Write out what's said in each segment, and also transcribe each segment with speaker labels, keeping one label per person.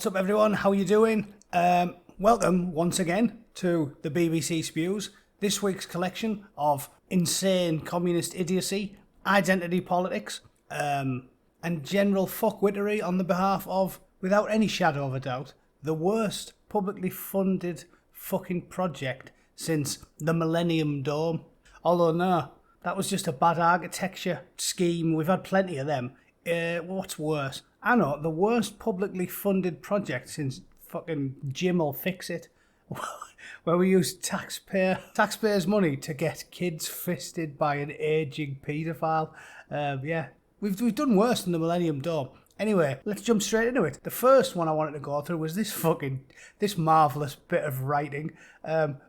Speaker 1: What's up, everyone? How you doing? Welcome once again to the BBC Spews, this week's collection of insane communist idiocy, identity politics, and general fuckwittery on the behalf of, without any shadow of a doubt, the worst publicly funded fucking project since the Millennium Dome. Although, no, that was just a bad architecture scheme. We've had plenty of them. What's worse? I know, the worst publicly funded project since fucking Jim'll Fix It, where we use taxpayers' money to get kids fisted by an ageing paedophile. We've done worse than the Millennium Dome. Anyway, let's jump straight into it. The first one I wanted to go through was this marvellous bit of writing.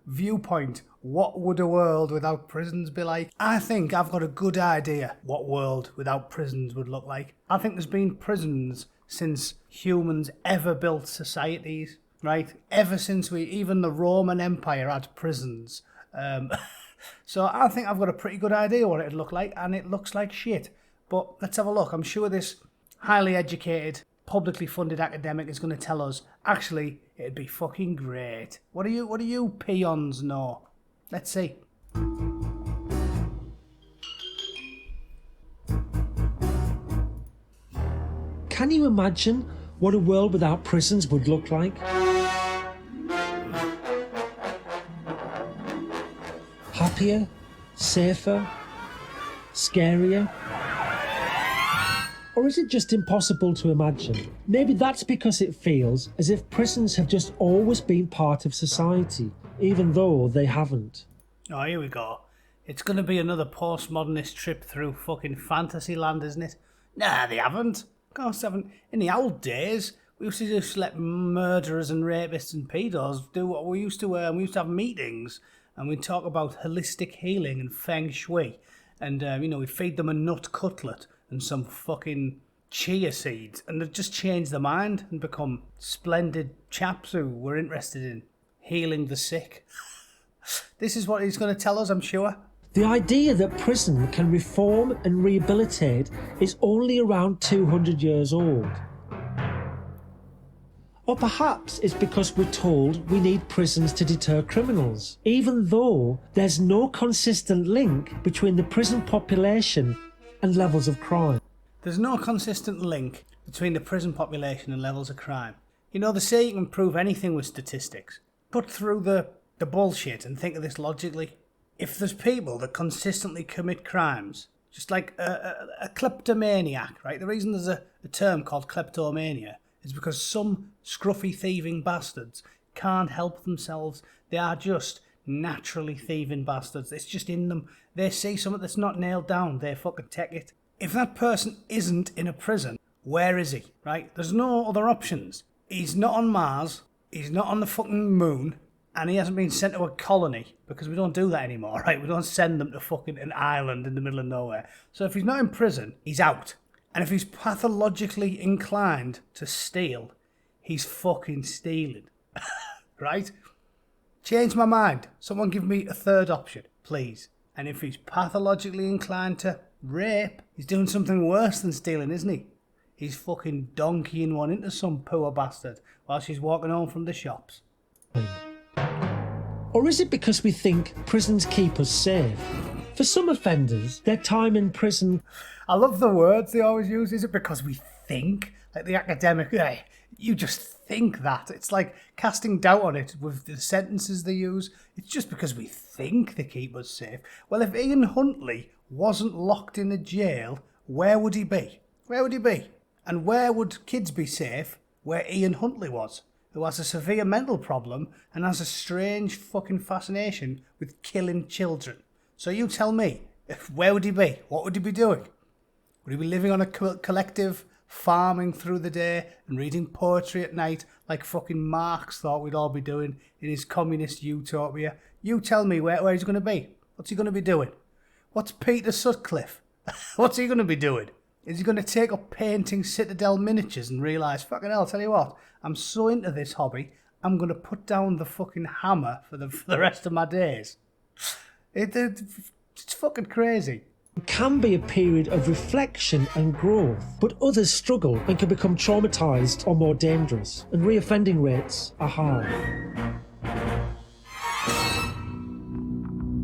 Speaker 1: Viewpoint. What would a world without prisons be like? I think I've got a good idea what world without prisons would look like. I think there's been prisons since humans ever built societies, right? Ever since even the Roman Empire had prisons. So I think I've got a pretty good idea what it'd look like, and it looks like shit. But let's have a look. I'm sure this highly educated, publicly funded academic is going to tell us, actually, it'd be fucking great. What do you peons know? Let's see.
Speaker 2: Can you imagine what a world without prisons would look like? Happier, safer, scarier? Or is it just impossible to imagine? Maybe that's because it feels as if prisons have just always been part of society, even though they haven't.
Speaker 1: Oh, here we go. It's going to be another postmodernist trip through fucking fantasy land, isn't it? Nah, they haven't. Of course they haven't. In the old days, we used to just let murderers and rapists and pedos do what we used to. We used to have meetings and we'd talk about holistic healing and feng shui. And, we'd feed them a nut cutlet and some fucking chia seeds, and they've just changed their mind and become splendid chaps who were interested in healing the sick. This is what he's going to tell us, I'm sure.
Speaker 2: The idea that prison can reform and rehabilitate is only around 200 years old. Or perhaps it's because we're told we need prisons to deter criminals, even though there's no consistent link between the prison population and levels of crime.
Speaker 1: There's no consistent link between the prison population and levels of crime. You know, they say you can prove anything with statistics. Put through the bullshit and think of this logically. If there's people that consistently commit crimes, just like a kleptomaniac, right? The reason there's a term called kleptomania is because some scruffy thieving bastards can't help themselves. They are just naturally thieving bastards. It's just in them. They see something that's not nailed down, they fucking take it. If that person isn't in a prison, where is he, right? There's no other options. He's not on Mars, he's not on the fucking moon, and he hasn't been sent to a colony, because we don't do that anymore, right? We don't send them to fucking an island in the middle of nowhere. So if he's not in prison, he's out. And if he's pathologically inclined to steal, he's fucking stealing. Right? Change my mind. Someone give me a third option, please. And if he's pathologically inclined to rape, he's doing something worse than stealing, isn't he? He's fucking donkeying one into some poor bastard while she's walking home from the shops.
Speaker 2: Or is it because we think prisons keep us safe? For some offenders, their time in prison...
Speaker 1: I love the words they always use. Is it because we think? Like the academic, hey, you just think that. It's like casting doubt on it with the sentences they use. It's just because we think they keep us safe. Well, if Ian Huntley wasn't locked in a jail, where would he be? Where would he be? And where would kids be safe where Ian Huntley was, who has a severe mental problem and has a strange fucking fascination with killing children? So you tell me, where would he be? What would he be doing? Would he be living on a collective, farming through the day and reading poetry at night like fucking Marx thought we'd all be doing in his communist utopia? You tell me where he's going to be. What's he going to be doing? What's Peter Sutcliffe? What's he going to be doing? Is he going to take up painting Citadel miniatures and realise, fucking hell, tell you what, I'm so into this hobby, I'm going to put down the fucking hammer for the rest of my days? It's fucking crazy.
Speaker 2: It can be a period of reflection and growth, but others struggle and can become traumatised or more dangerous, and reoffending rates are high.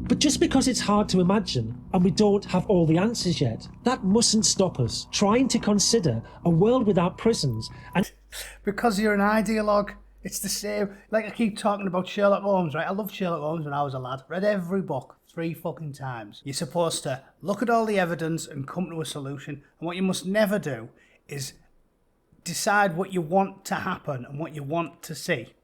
Speaker 2: But just because it's hard to imagine and we don't have all the answers yet, that mustn't stop us trying to consider a world without prisons. And
Speaker 1: because you're an ideologue, it's the same. Like I keep talking about Sherlock Holmes, right? I loved Sherlock Holmes when I was a lad. Read every book 3 fucking times. You're supposed to look at all the evidence and come to a solution. And what you must never do is decide what you want to happen and what you want to see.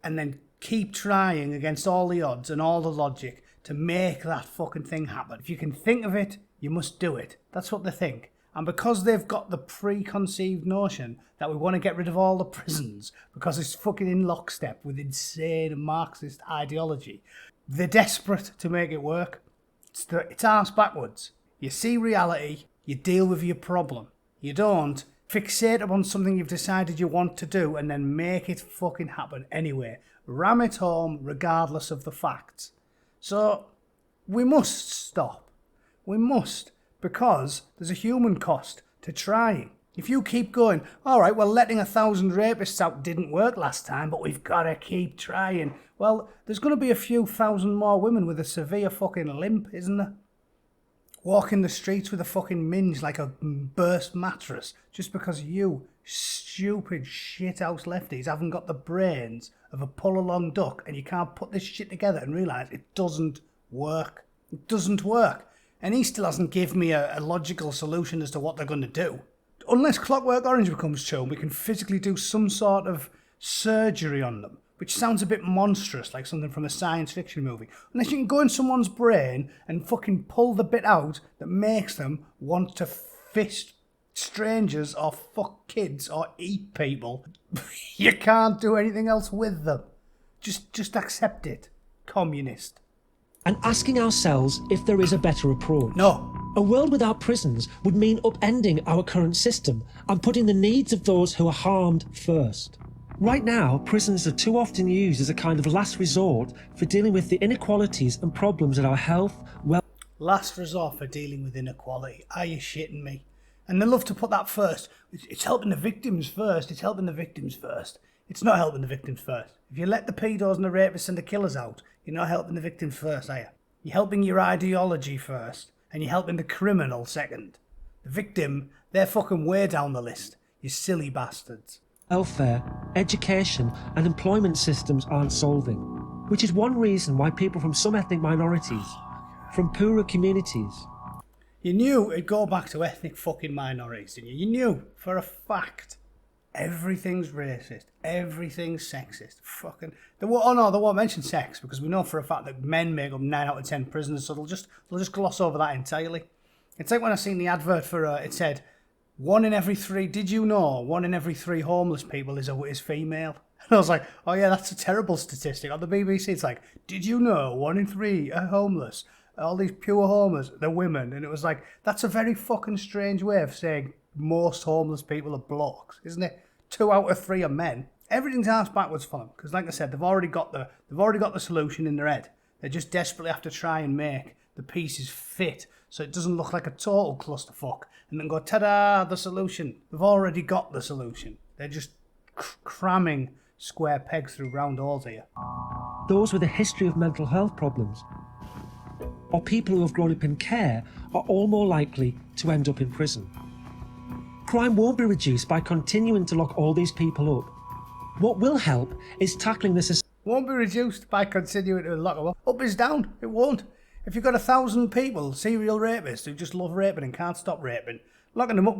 Speaker 1: And then keep trying against all the odds and all the logic to make that fucking thing happen. If you can think of it, you must do it. That's what they think. And because they've got the preconceived notion that we want to get rid of all the prisons because it's fucking in lockstep with insane Marxist ideology, they're desperate to make it work. It's arse backwards. You see reality, you deal with your problem. You don't fixate upon something you've decided you want to do and then make it fucking happen anyway. Ram it home regardless of the facts. So, we must stop. We must, because there's a human cost to trying. If you keep going, alright, well, letting 1,000 rapists out didn't work last time, but we've got to keep trying. Well, there's going to be a few thousand more women with a severe fucking limp, isn't there? Walking the streets with a fucking minge like a burst mattress, just because you stupid shithouse lefties haven't got the brains of a pull-along duck and you can't put this shit together and realise it doesn't work. It doesn't work. And he still hasn't given me a logical solution as to what they're going to do. Unless Clockwork Orange becomes true and we can physically do some sort of surgery on them, which sounds a bit monstrous, like something from a science fiction movie. Unless you can go in someone's brain and fucking pull the bit out that makes them want to fist strangers or fuck kids or eat people, you can't do anything else with them. Just accept it, communist.
Speaker 2: And asking ourselves if there is a better approach.
Speaker 1: No.
Speaker 2: A world without prisons would mean upending our current system and putting the needs of those who are harmed first. Right now, prisons are too often used as a kind of last resort for dealing with the inequalities and problems that our health,
Speaker 1: Last resort for dealing with inequality. Are you shitting me? And they love to put that first. It's helping the victims first. It's helping the victims first. It's not helping the victims first. If you let the pedos and the rapists and the killers out, you're not helping the victims first, are you? You're helping your ideology first, and you're helping the criminal second. The victim, they're fucking way down the list. You silly bastards.
Speaker 2: welfare, education and employment systems aren't solving, which is one reason why people from some ethnic minorities, from poorer communities...
Speaker 1: You knew it'd go back to ethnic fucking minorities, didn't you? You knew for a fact everything's racist, everything's sexist. Fucking... They won't mention sex because we know for a fact that men make up 9 out of 10 prisoners, so they'll just gloss over that entirely. It's like when I seen the advert for it said, did you know 1 in every 3 homeless people is female? And I was like, oh yeah, that's a terrible statistic. On the BBC, it's like, did you know 1 in 3 are homeless? All these pure homeless, they're women. And it was like, that's a very fucking strange way of saying most homeless people are blokes, isn't it? 2 out of 3 are men. Everything's ass backwards for them. Because like I said, they've already got the solution in their head. They just desperately have to try and make the pieces fit so it doesn't look like a total clusterfuck. And then go, ta-da, the solution. They've already got the solution. They're just cramming square pegs through round holes here.
Speaker 2: Those with a history of mental health problems or people who have grown up in care are all more likely to end up in prison. Crime won't be reduced by continuing to lock all these people up. What will help is tackling this...
Speaker 1: Won't be reduced by continuing to lock them up. Up is down. It won't. If you've got 1,000 people, serial rapists who just love raping and can't stop raping, locking them up it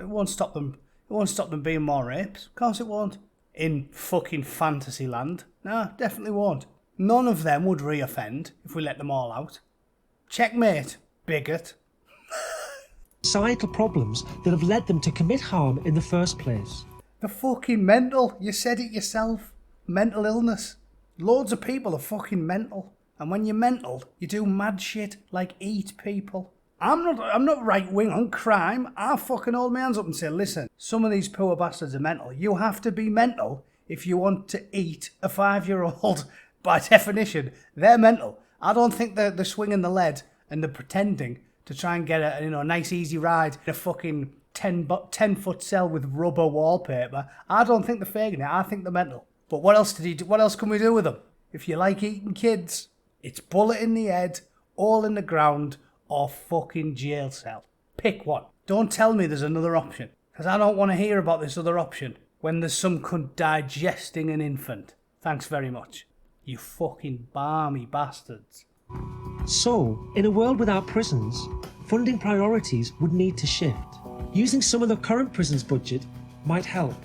Speaker 1: won't stop them. It won't stop them being more rapes. Of course it won't. In fucking fantasy land. No, definitely won't. None of them would reoffend if we let them all out. Checkmate, bigot.
Speaker 2: Societal problems that have led them to commit harm in the first place.
Speaker 1: They're fucking mental. You said it yourself. Mental illness. Loads of people are fucking mental. And when you're mental, you do mad shit like eat people. I'm not right wing on crime. I'll fucking hold my hands up and say, listen, some of these poor bastards are mental. You have to be mental if you want to eat a 5-year-old. By definition, they're mental. I don't think they're swinging the lead and they're pretending to try and get a nice easy ride in a fucking 10-foot cell with rubber wallpaper. I don't think they're faking it. I think they're mental. But what else did he do? What else can we do with them? If you like eating kids, it's bullet in the head, all in the ground, or fucking jail cell. Pick one. Don't tell me there's another option, because I don't want to hear about this other option when there's some cunt digesting an infant. Thanks very much. You fucking balmy bastards.
Speaker 2: So, in a world without prisons, funding priorities would need to shift. Using some of the current prisons budget might help,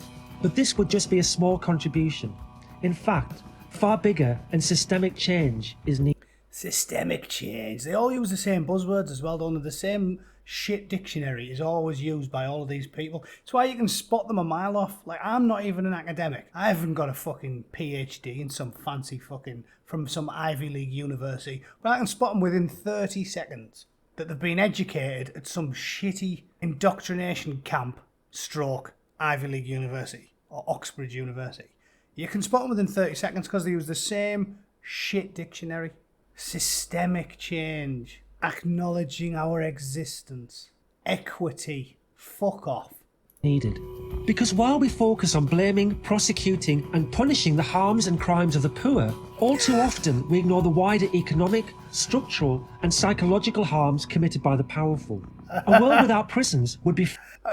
Speaker 2: but this would just be a small contribution. In fact, far bigger and systemic change is needed.
Speaker 1: Systemic change. They all use the same buzzwords as well, don't they? The same shit dictionary is always used by all of these people. It's why you can spot them a mile off. Like, I'm not even an academic. I haven't got a fucking PhD in some fancy fucking, from some Ivy League university, but I can spot them within 30 seconds that they've been educated at some shitty indoctrination camp stroke Ivy League university or Oxbridge University. You can spot them within 30 seconds because they use the same shit dictionary. Systemic change. Acknowledging our existence. Equity. Fuck off.
Speaker 2: Needed. Because while we focus on blaming, prosecuting and punishing the harms and crimes of the poor, all too often we ignore the wider economic, structural and psychological harms committed by the powerful. A world without prisons would be...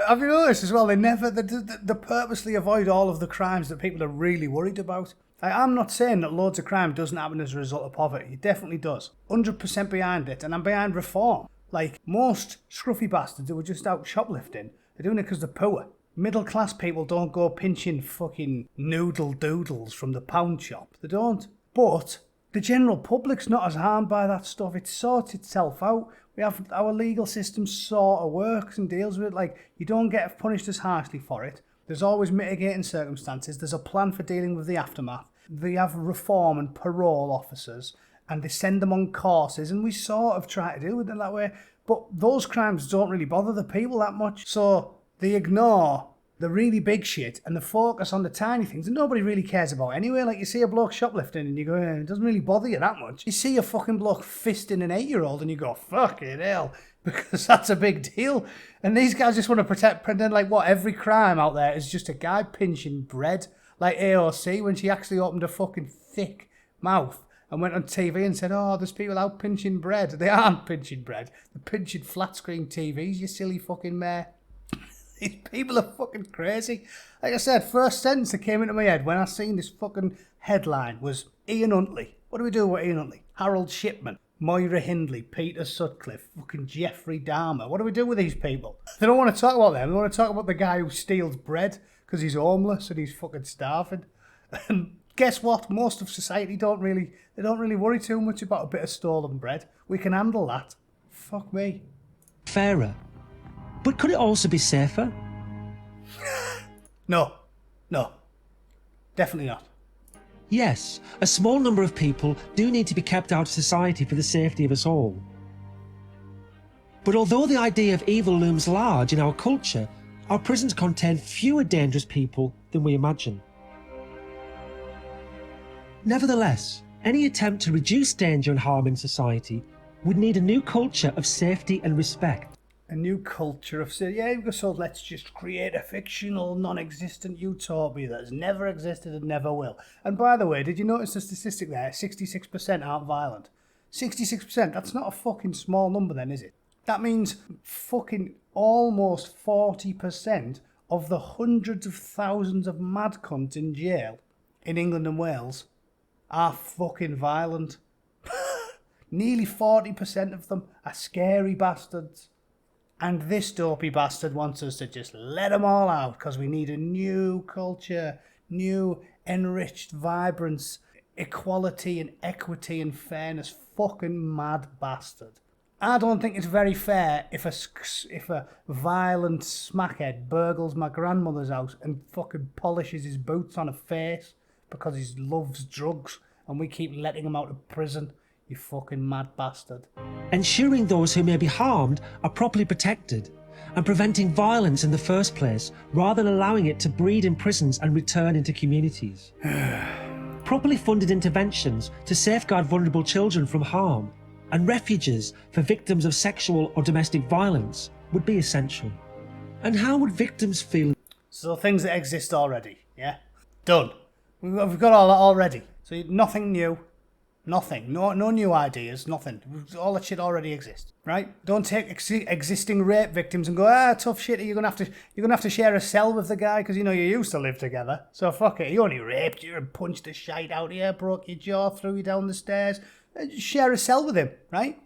Speaker 1: Have you noticed as well, they purposely avoid all of the crimes that people are really worried about. I'm not saying that loads of crime doesn't happen as a result of poverty. It definitely does. 100% behind it, and I'm behind reform. Like, most scruffy bastards who are just out shoplifting, they're doing it because they're poor. Middle class people don't go pinching fucking noodle doodles from the pound shop. They don't. But the general public's not as harmed by that stuff. It sorts itself out. We have our legal system sort of works and deals with it. Like, you don't get punished as harshly for it. There's always mitigating circumstances. There's a plan for dealing with the aftermath. They have reform and parole officers, and they send them on courses, and we sort of try to deal with it that way. But those crimes don't really bother the people that much. So they ignore the really big shit and they focus on the tiny things that nobody really cares about anyway. Like, you see a bloke shoplifting and you go, it doesn't really bother you that much. You see a fucking bloke fisting an 8-year-old and you go, fucking hell, because that's a big deal. And these guys just want to pretend like what, every crime out there is just a guy pinching bread. Like AOC, when she actually opened a fucking thick mouth and went on TV and said, oh, there's people out pinching bread. They aren't pinching bread. They're pinching flat screen TVs, you silly fucking mare. These people are fucking crazy. Like I said, first sentence that came into my head when I seen this fucking headline was Ian Huntley. What do we do with Ian Huntley? Harold Shipman, Moira Hindley, Peter Sutcliffe, fucking Jeffrey Dahmer. What do we do with these people? They don't want to talk about them. They want to talk about the guy who steals bread because he's homeless and he's fucking starving. And guess what? Most of society don't really worry too much about a bit of stolen bread. We can handle that. Fuck me.
Speaker 2: Fairer. But could it also be safer?
Speaker 1: No. Definitely not.
Speaker 2: Yes, a small number of people do need to be kept out of society for the safety of us all. But although the idea of evil looms large in our culture, our prisons contain fewer dangerous people than we imagine. Nevertheless, any attempt to reduce danger and harm in society would need a new culture of safety and respect.
Speaker 1: A new culture of safety. Yeah, so let's just create a fictional, non-existent utopia that has never existed and never will. And by the way, did you notice the statistic there? 66% aren't violent. 66%, that's not a fucking small number then, is it? That means fucking almost 40% of the hundreds of thousands of mad cunts in jail in England and Wales are fucking violent. Nearly 40% of them are scary bastards. And this dopey bastard wants us to just let them all out because we need a new culture, new enriched vibrance, equality and equity and fairness. Fucking mad bastard. I don't think it's very fair if a violent smackhead burgles my grandmother's house and fucking polishes his boots on her face because he loves drugs and we keep letting him out of prison. You fucking mad bastard.
Speaker 2: Ensuring those who may be harmed are properly protected and preventing violence in the first place rather than allowing it to breed in prisons and return into communities. Properly funded interventions to safeguard vulnerable children from harm and refuges for victims of sexual or domestic violence would be essential. And how would victims feel?
Speaker 1: So things that exist already, yeah? Done. We've got all that already. So nothing new. Nothing. No new ideas. Nothing. All that shit already exists, right? Don't take existing rape victims and go, tough shit. You're gonna have to share a cell with the guy because you know you used to live together. So fuck it. He only raped you and punched the shite out of you, broke your jaw, threw you down the stairs. Just share a cell with him, right?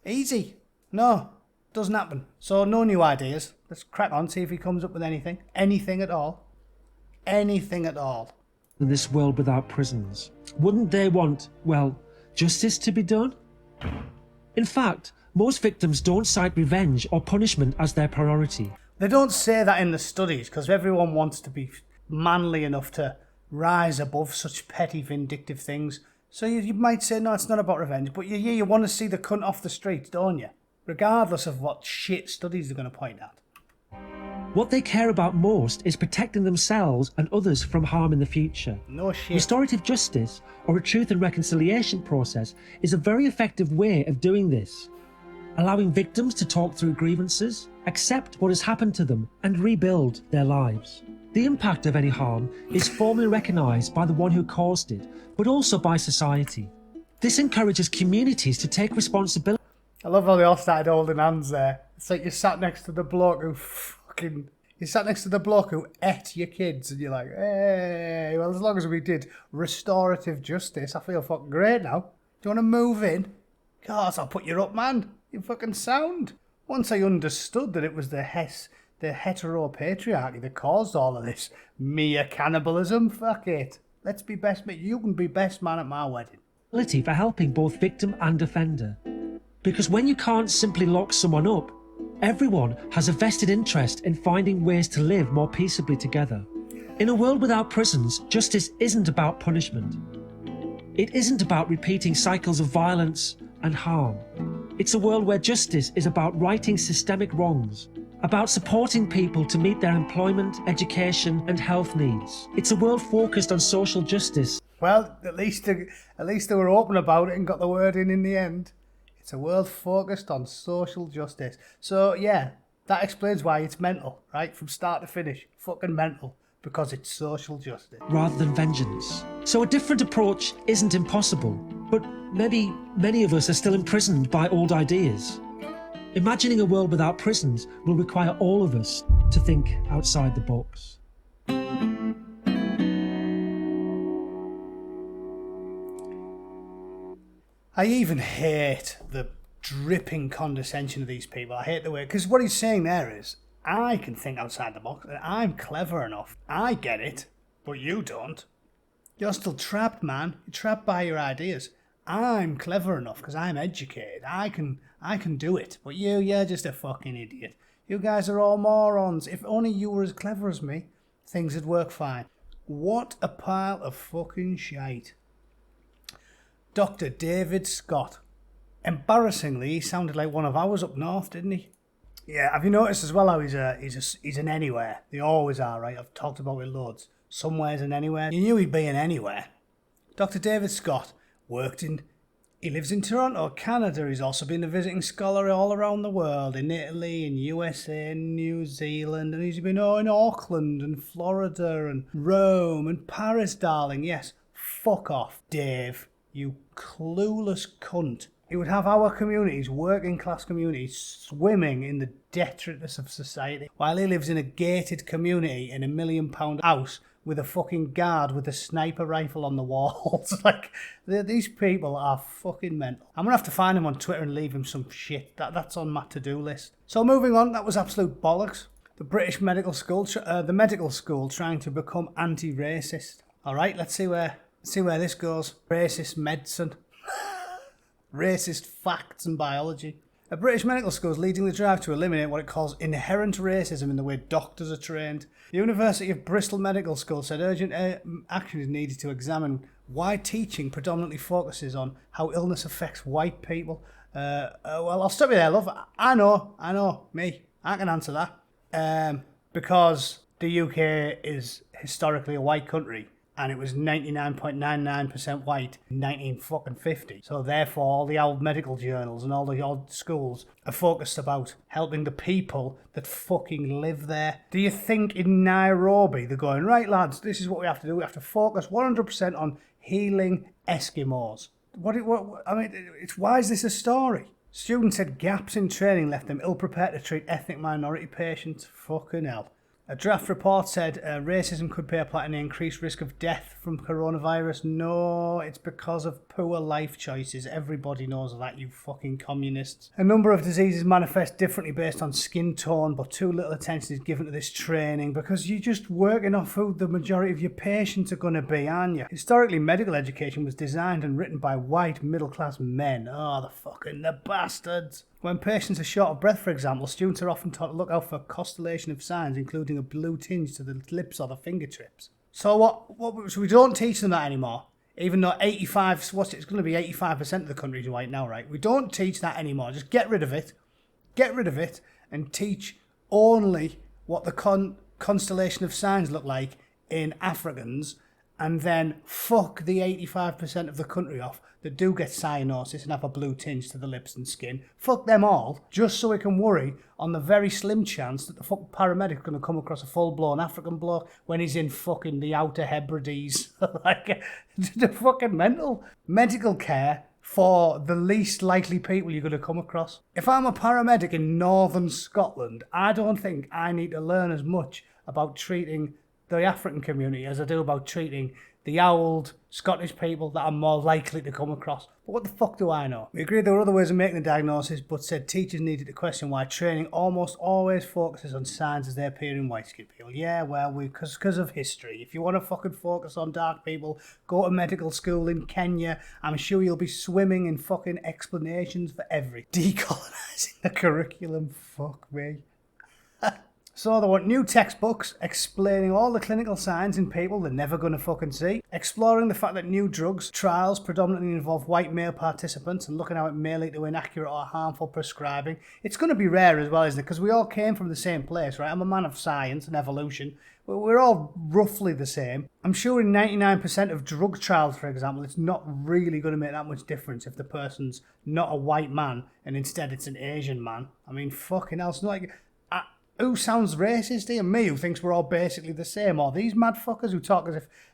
Speaker 1: Easy. No, doesn't happen. So no new ideas. Let's crack on. See if he comes up with anything. Anything at all. Anything at all.
Speaker 2: In this world without prisons, wouldn't they want, well, justice to be done? In fact, most victims don't cite revenge or punishment as their priority.
Speaker 1: They don't say that in the studies because everyone wants to be manly enough to rise above such petty, vindictive things. So you might say, no, it's not about revenge, but you want to see the cunt off the streets, don't you? Regardless of what shit studies they're going to point at.
Speaker 2: What they care about most is protecting themselves and others from harm in the future.
Speaker 1: No shit.
Speaker 2: Restorative justice, or a truth and reconciliation process, is a very effective way of doing this, allowing victims to talk through grievances, accept what has happened to them, and rebuild their lives. The impact of any harm is formally recognised by the one who caused it, but also by society. This encourages communities to take responsibility.
Speaker 1: I love how they all started holding hands there. It's like you sat next to the bloke who ate your kids and you're like, hey, well, as long as we did restorative justice, I feel fucking great now. Do you want to move in? Cause I'll put you up, man. You fucking sound. Once I understood that it was the heteropatriarchy that caused all of this mere cannibalism, fuck it. Let's be best mate. You can be best man at my wedding.
Speaker 2: For helping both victim and offender. Because when you can't simply lock someone up, everyone has a vested interest in finding ways to live more peaceably together. In a world without prisons, justice isn't about punishment. It isn't about repeating cycles of violence and harm. It's a world where justice is about righting systemic wrongs, about supporting people to meet their employment, education and health needs. It's a world focused on social justice.
Speaker 1: Well, at least they were open about it and got the word in the end. It's a world focused on social justice. So, yeah, that explains why it's mental, right? From start to finish. Fucking mental. Because it's social justice.
Speaker 2: Rather than vengeance. So a different approach isn't impossible. But maybe many of us are still imprisoned by old ideas. Imagining a world without prisons will require all of us to think outside the box.
Speaker 1: I even hate the dripping condescension of these people. I hate the way, because what he's saying there is, I can think outside the box, and I'm clever enough. I get it, but you don't. You're still trapped, man. You're trapped by your ideas. I'm clever enough because I'm educated. I can do it, but you're just a fucking idiot. You guys are all morons. If only you were as clever as me, things would work fine. What a pile of fucking shite. Dr. David Scott. Embarrassingly, he sounded like one of ours up north, didn't he? Yeah, have you noticed as well how he's an anywhere? They always are, right? I've talked about it loads. Somewhere's an anywhere. You knew he'd be an anywhere. Dr. David Scott he lives in Toronto, Canada. He's also been a visiting scholar all around the world, in Italy, in USA, New Zealand, and he's been in Auckland and Florida and Rome and Paris, darling. Yes, fuck off, Dave. You clueless cunt. He would have our communities, working class communities, swimming in the detritus of society, while he lives in a gated community in £1 million house with a fucking guard with a sniper rifle on the walls. Like, these people are fucking mental. I'm gonna have to find him on Twitter and leave him some shit. That's on my to-do list. So moving on, that was absolute bollocks. The British medical school, the medical school trying to become anti-racist. All right, let's see where this goes. Racist medicine. Racist facts and biology. A British medical school is leading the drive to eliminate what it calls inherent racism in the way doctors are trained. The University of Bristol Medical School said urgent action is needed to examine why teaching predominantly focuses on how illness affects white people. Well, I'll stop you there, love. I know, me. I can answer that. Because the UK is historically a white country, and it was 99.99% white in 1950. So therefore, all the old medical journals and all the old schools are focused about helping the people that fucking live there. Do you think in Nairobi they're going, right lads, this is what we have to do. We have to focus 100% on healing Eskimos. Why is this a story? Students said gaps in training left them ill-prepared to treat ethnic minority patients. Fucking hell. A draft report said racism could play a part in the increased risk of death from coronavirus. No, it's because of poor life choices. Everybody knows that, you fucking communists. A number of diseases manifest differently based on skin tone, but too little attention is given to this training because you're just working off who the majority of your patients are going to be, aren't you? Historically, medical education was designed and written by white middle-class men. Oh, the bastards. When patients are short of breath, for example, students are often taught to look out for a constellation of signs, including a blue tinge to the lips or the fingertips. So so we don't teach them that anymore, even though it's going to be 85% of the country is white now, right? We don't teach that anymore. Just get rid of it. Get rid of it and teach only what the constellation of signs look like in Africans, and then fuck the 85% of the country off that do get cyanosis and have a blue tinge to the lips and skin. Fuck them all, just so we can worry on the very slim chance that the fucking paramedic's going to come across a full-blown African bloke when he's in fucking the Outer Hebrides. Like, the fucking mental. Medical care for the least likely people you're going to come across. If I'm a paramedic in northern Scotland, I don't think I need to learn as much about treating the African community as I do about treating the old Scottish people that I'm more likely to come across. But what the fuck do I know? We agreed there were other ways of making the diagnosis, but said teachers needed to question why training almost always focuses on signs as they appear in white-skinned people. Yeah, well, because of history. If you want to fucking focus on dark people, go to medical school in Kenya. I'm sure you'll be swimming in fucking explanations for everything. Decolonizing the curriculum. Fuck me. So they want new textbooks explaining all the clinical signs in people they're never going to fucking see. Exploring the fact that new drugs trials predominantly involve white male participants and looking how it may lead to inaccurate or harmful prescribing. It's going to be rare as well, isn't it? Because we all came from the same place, right? I'm a man of science and evolution. We're all roughly the same. I'm sure in 99% of drug trials, for example, it's not really going to make that much difference if the person's not a white man and instead it's an Asian man. I mean, fucking hell, it's not like... Who sounds racist here? Me, who thinks we're all basically the same, or these mad fuckers who talk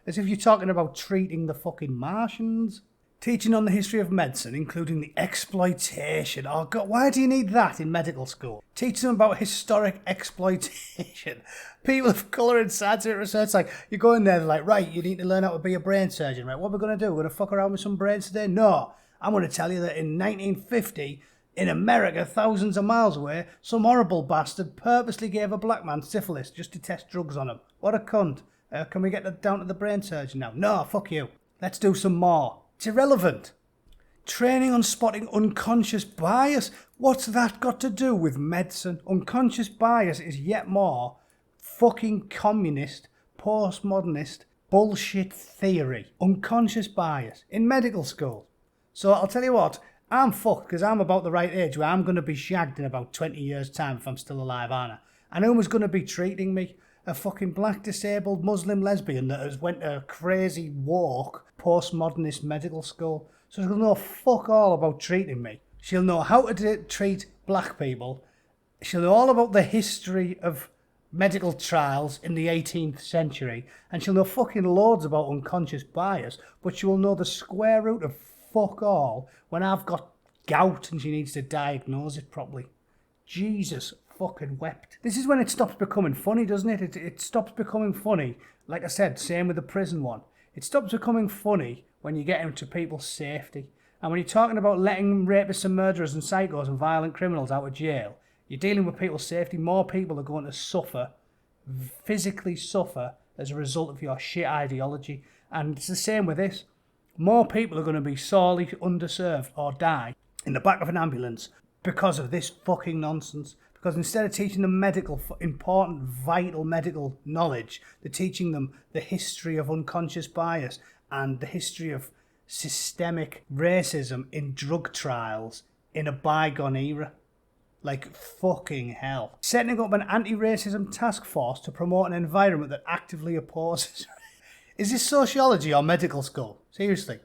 Speaker 1: as if you're talking about treating the fucking Martians? Teaching on the history of medicine, including the exploitation. Oh God, why do you need that in medical school? Teach them about historic exploitation. People of colour in scientific research, like, you go in there, they're like, right, you need to learn how to be a brain surgeon, right? What are we going to do? We're going to fuck around with some brains today? No, I'm going to tell you that in 1950, in America, thousands of miles away, some horrible bastard purposely gave a black man syphilis just to test drugs on him. What a cunt. Can we get down to the brain surgeon now? No, fuck you. Let's do some more. It's irrelevant. Training on spotting unconscious bias. What's that got to do with medicine? Unconscious bias is yet more fucking communist, postmodernist bullshit theory. Unconscious bias in medical school. So I'll tell you what, I'm fucked because I'm about the right age where I'm going to be shagged in about 20 years' time if I'm still alive, aren't I? And who's going to be treating me? A fucking black disabled Muslim lesbian that has went a crazy walk postmodernist medical school. So she'll know fuck all about treating me. She'll know how to treat black people. She'll know all about the history of medical trials in the 18th century. And she'll know fucking loads about unconscious bias. But she will know the square root of fuck all when I've got gout and she needs to diagnose it properly. Jesus fucking wept. This is when it stops becoming funny, doesn't it? It stops becoming funny. Like I said, same with the prison one. It stops becoming funny when you get into people's safety. And when you're talking about letting rapists and murderers and psychos and violent criminals out of jail, you're dealing with people's safety. More people are going to suffer, physically suffer, as a result of your shit ideology. And it's the same with this. More people are going to be sorely underserved or die in the back of an ambulance because of this fucking nonsense. Because instead of teaching them important, vital medical knowledge, they're teaching them the history of unconscious bias and the history of systemic racism in drug trials in a bygone era. Like fucking hell. Setting up an anti-racism task force to promote an environment that actively opposes Is this sociology or medical school? Seriously.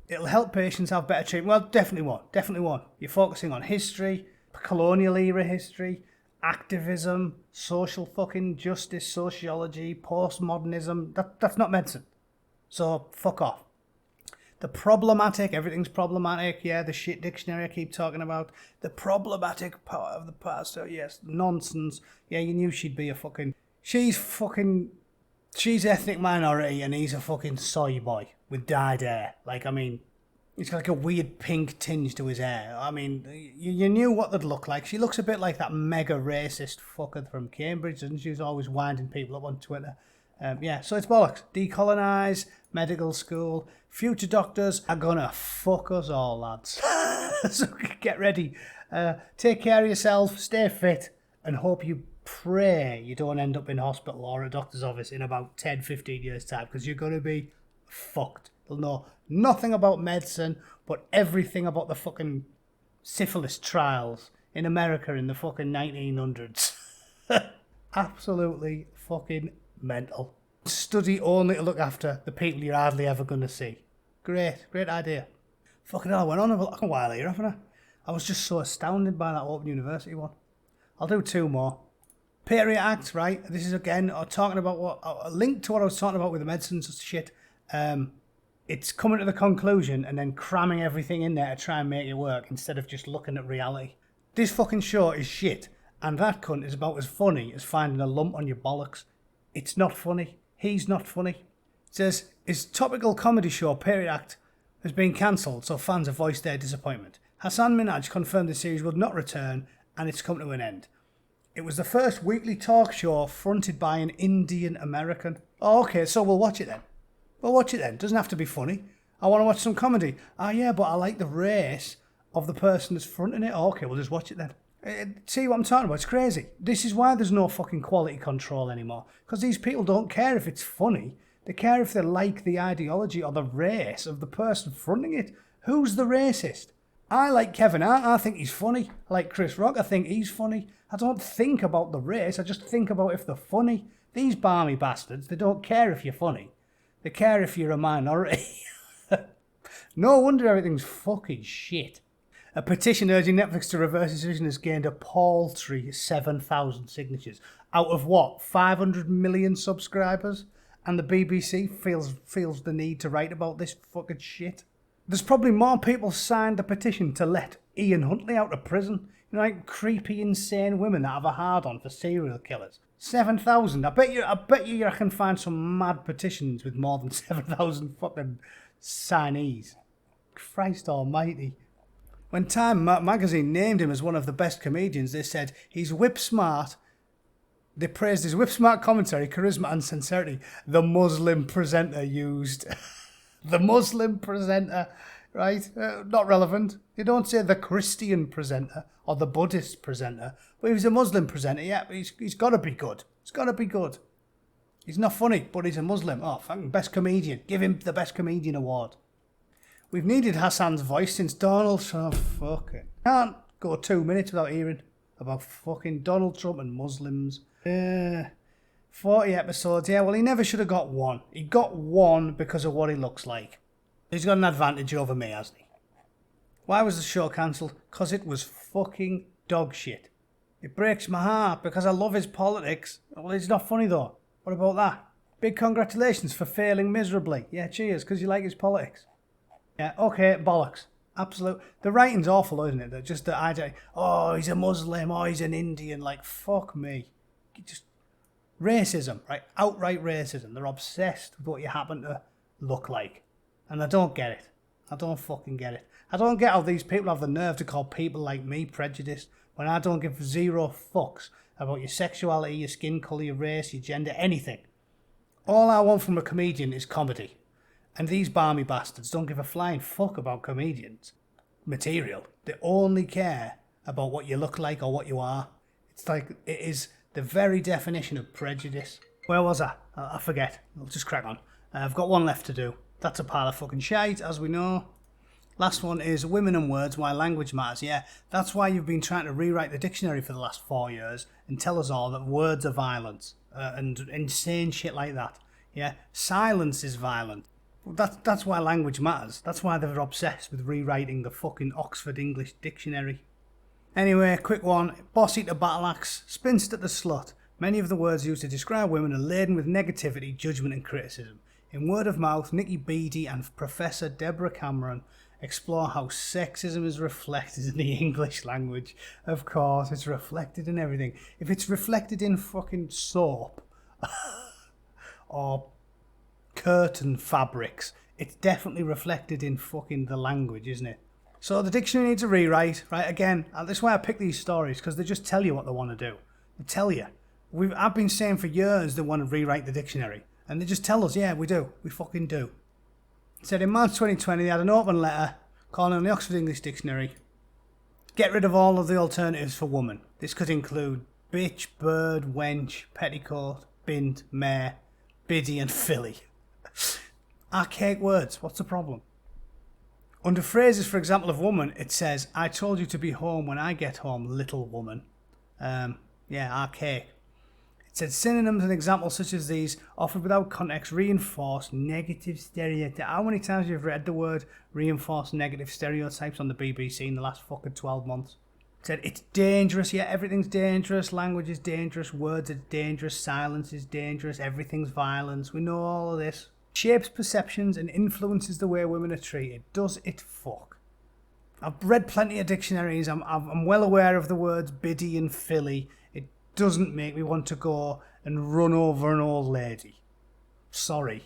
Speaker 1: It'll help patients have better treatment. Well, definitely won't. Definitely won't. You're focusing on history, colonial era history, activism, social fucking justice, sociology, postmodernism. That's not medicine. So, fuck off. The problematic, everything's problematic, yeah, the shit dictionary I keep talking about. The problematic part of the past, oh yes, nonsense. Yeah, you knew she'd be a fucking... She's ethnic minority and he's a fucking soy boy with dyed hair. Like, I mean, he's got like a weird pink tinge to his hair. I mean, you knew what they'd look like. She looks a bit like that mega racist fucker from Cambridge, doesn't she? Who's always winding people up on Twitter. Yeah, so it's bollocks. Decolonize, medical school. Future doctors are gonna fuck us all, lads. So get ready. Take care of yourself, stay fit, and hope you pray you don't end up in hospital or a doctor's office in about 10, 15 years' time, because you're gonna be fucked. They'll know nothing about medicine, but everything about the fucking syphilis trials in America in the fucking 1900s. Absolutely fucking mental. Study only to look after the people you're hardly ever going to see. Great idea. Fucking hell, I went on a while here, haven't I? I was just so astounded by that Open University one. I'll do two more. Patriot Act, right? This is again talking about a link to what I was talking about with the medicines shit. It's coming to the conclusion and then cramming everything in there to try and make it work instead of just looking at reality. This fucking show is shit, and that cunt is about as funny as finding a lump on your bollocks. It's not funny. He's not funny. It says, his topical comedy show, Patriot Act, has been cancelled, so fans have voiced their disappointment. Hassan Minhaj confirmed the series would not return, and it's come to an end. It was the first weekly talk show fronted by an Indian American. Oh, okay, so we'll watch it then. We'll watch it then. Doesn't have to be funny. I want to watch some comedy. Ah, yeah, but I like the race of the person that's fronting it. Oh, okay, we'll just watch it then. See what I'm talking about? It's crazy. This is why there's no fucking quality control anymore. Because these people don't care if it's funny. They care if they like the ideology or the race of the person fronting it. Who's the racist? I like Kevin Hart. I think he's funny. I like Chris Rock. I think he's funny. I don't think about the race. I just think about if they're funny. These barmy bastards, they don't care if you're funny. They care if you're a minority. No wonder everything's fucking shit. A petition urging Netflix to reverse its decision has gained a paltry 7,000 signatures. Out of what, 500 million subscribers? And the BBC feels the need to write about this fucking shit. There's probably more people signed the petition to let Ian Huntley out of prison. You know, like creepy, insane women that have a hard-on for serial killers. 7,000. I bet you I can find some mad petitions with more than 7,000 fucking signees. Christ almighty. When Time magazine named him as one of the best comedians, they said he's whip-smart. They praised his whip-smart commentary, charisma and sincerity. The Muslim presenter used. The Muslim presenter, right? Not relevant. You don't say the Christian presenter or the Buddhist presenter. But he was a Muslim presenter, yeah, but he's got to be good. He's got to be good. He's not funny, but he's a Muslim. Oh, fucking best comedian. Give him the best comedian award. We've needed Hassan's voice since Donald Trump. Fucking can't go 2 minutes without hearing about fucking Donald Trump and Muslims. 40 episodes. Yeah, well, he never should have got one. He got one because of what he looks like. He's got an advantage over me, hasn't he? Why was the show cancelled? Because it was fucking dog shit. It breaks my heart because I love his politics. Well, he's not funny though. What about that? Big congratulations for failing miserably. Yeah, cheers, because you like his politics. Yeah, okay, bollocks. Absolute. The writing's awful, isn't it? Just the idea, oh, he's a Muslim, oh, he's an Indian. Like, fuck me. Just racism, right? Outright racism. They're obsessed with what you happen to look like. And I don't get it. I don't fucking get it. I don't get how these people have the nerve to call people like me prejudiced when I don't give zero fucks about your sexuality, your skin colour, your race, your gender, anything. All I want from a comedian is comedy. And these barmy bastards don't give a flying fuck about comedians' material. They only care about what you look like or what you are. It's like, it is the very definition of prejudice. Where was I? I forget. I'll just crack on. I've got one left to do. That's a pile of fucking shite, as we know. Last one is women and words, why language matters. Yeah, that's why you've been trying to rewrite the dictionary for the last 4 years and tell us all that words are violence and insane shit like that. Yeah, silence is violent. That's why language matters. That's why they're obsessed with rewriting the fucking Oxford English Dictionary. Anyway, quick one. Boss eater battle axe, spinster the slut. Many of the words used to describe women are laden with negativity, judgment and criticism. In Word of Mouth, Nikki Beattie and Professor Deborah Cameron explore how sexism is reflected in the English language. Of course, it's reflected in everything. If it's reflected in fucking soap or curtain fabrics, it's definitely reflected in fucking the language, isn't it? So the dictionary needs a rewrite, right? Again, that's why I pick these stories, because they just tell you what they want to do. They tell you. I've been saying for years they want to rewrite the dictionary, and they just tell us, yeah, we do. We fucking do. It said in March 2020 they had an open letter calling on the Oxford English Dictionary, get rid of all of the alternatives for woman. This could include bitch, bird, wench, petticoat, bint, mare, biddy and filly. Archaic words, what's the problem? Under phrases, for example, of woman, it says, I told you to be home when I get home, little woman. Yeah, archaic. It said synonyms and examples such as these, offered without context, reinforce negative stereotypes. How many times have you read the word reinforce negative stereotypes on the BBC in the last fucking 12 months? It said it's dangerous, yeah, everything's dangerous, language is dangerous, words are dangerous, silence is dangerous, everything's violence. We know all of this. Shapes perceptions and influences the way women are treated. Does it fuck? I've read plenty of dictionaries. I'm well aware of the words biddy and filly. It doesn't make me want to go and run over an old lady. Sorry.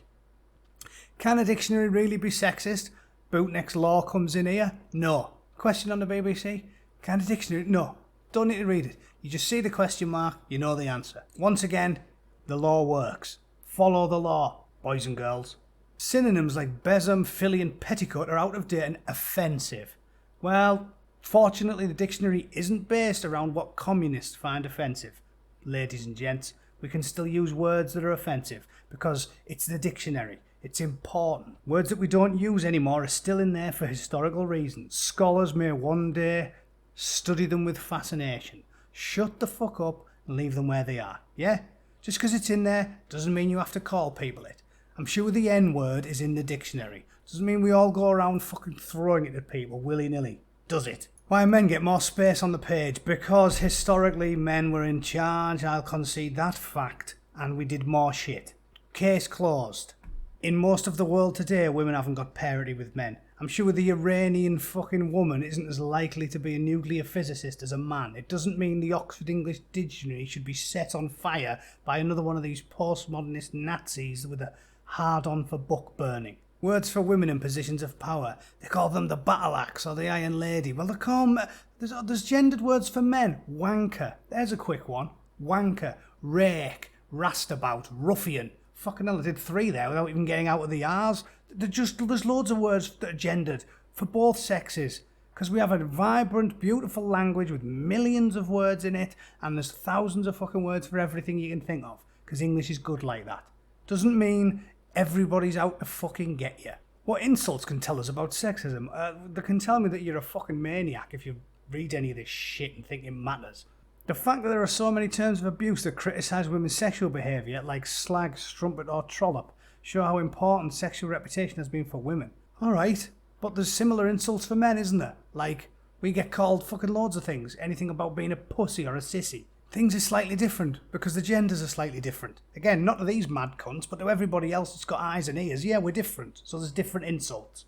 Speaker 1: Can a dictionary really be sexist? Bootneck's law comes in here. No. Question on the BBC. Can a dictionary? No. Don't need to read it. You just see the question mark. You know the answer. Once again, the law works. Follow the law, boys and girls. Synonyms like besom, filly and petticoat are out of date and offensive. Well, fortunately the dictionary isn't based around what communists find offensive. Ladies and gents, we can still use words that are offensive because it's the dictionary. It's important. Words that we don't use anymore are still in there for historical reasons. Scholars may one day study them with fascination. Shut the fuck up and leave them where they are. Yeah? Just because it's in there doesn't mean you have to call people it. I'm sure the N-word is in the dictionary. Doesn't mean we all go around fucking throwing it at people willy-nilly. Does it? Why men get more space on the page? Because historically men were in charge. I'll concede that fact. And we did more shit. Case closed. In most of the world today, women haven't got parity with men. I'm sure the Iranian fucking woman isn't as likely to be a nuclear physicist as a man. It doesn't mean the Oxford English Dictionary should be set on fire by another one of these postmodernist Nazis with a hard-on for book burning. Words for women in positions of power. They call them the battle axe or the iron lady. Well, they call them... There's gendered words for men. Wanker. There's a quick one. Wanker. Rake. Rastabout. Ruffian. Fucking hell, I did 3 there without even getting out of the R's. There's loads of words that are gendered for both sexes. Because we have a vibrant, beautiful language with millions of words in it, and there's thousands of fucking words for everything you can think of. Because English is good like that. Doesn't mean everybody's out to fucking get you. What insults can tell us about sexism? They can tell me that you're a fucking maniac if you read any of this shit and think it matters. The fact that there are so many terms of abuse that criticise women's sexual behaviour, like slag, strumpet or trollop, show how important sexual reputation has been for women. Alright, but there's similar insults for men, isn't there? Like, we get called fucking loads of things. Anything about being a pussy or a sissy. Things are slightly different, because the genders are slightly different. Again, not to these mad cunts, but to everybody else that's got eyes and ears. Yeah, we're different, so there's different insults.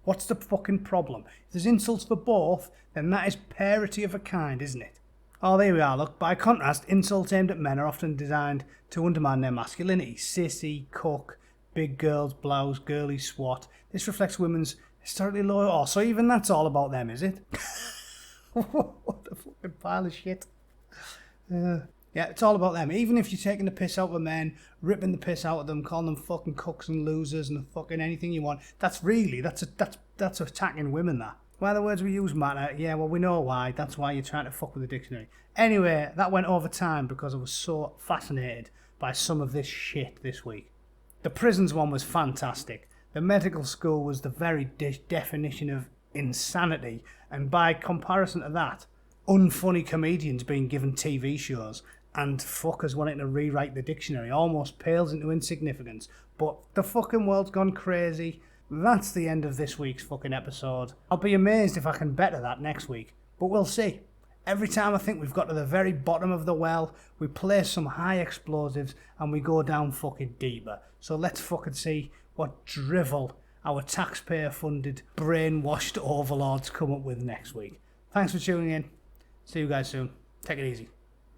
Speaker 1: What's the fucking problem? If there's insults for both, then that is parity of a kind, isn't it? Oh, there we are, look. By contrast, insults aimed at men are often designed to undermine their masculinity. Sissy, cook, big girls, blouse, girly swat. This reflects women's historically low... Oh, so even that's all about them, is it? What a fucking pile of shit. Yeah, it's all about them. Even if you're taking the piss out of men, ripping the piss out of them, calling them fucking cooks and losers and fucking anything you want, that's attacking women, that. Why the words we use matter? Yeah, well, we know why. That's why you're trying to fuck with the dictionary. Anyway, that went over time because I was so fascinated by some of this shit this week. The prisons one was fantastic. The medical school was the very definition of insanity, and by comparison to that, unfunny comedians being given TV shows, and fuckers wanting to rewrite the dictionary almost pales into insignificance. But the fucking world's gone crazy. That's the end of this week's fucking episode. I'll be amazed if I can better that next week, but we'll see. Every time I think we've got to the very bottom of the well, we place some high explosives and we go down fucking deeper. So let's fucking see what drivel our taxpayer-funded, brainwashed overlords come up with next week. Thanks for tuning in. See you guys soon. Take it easy.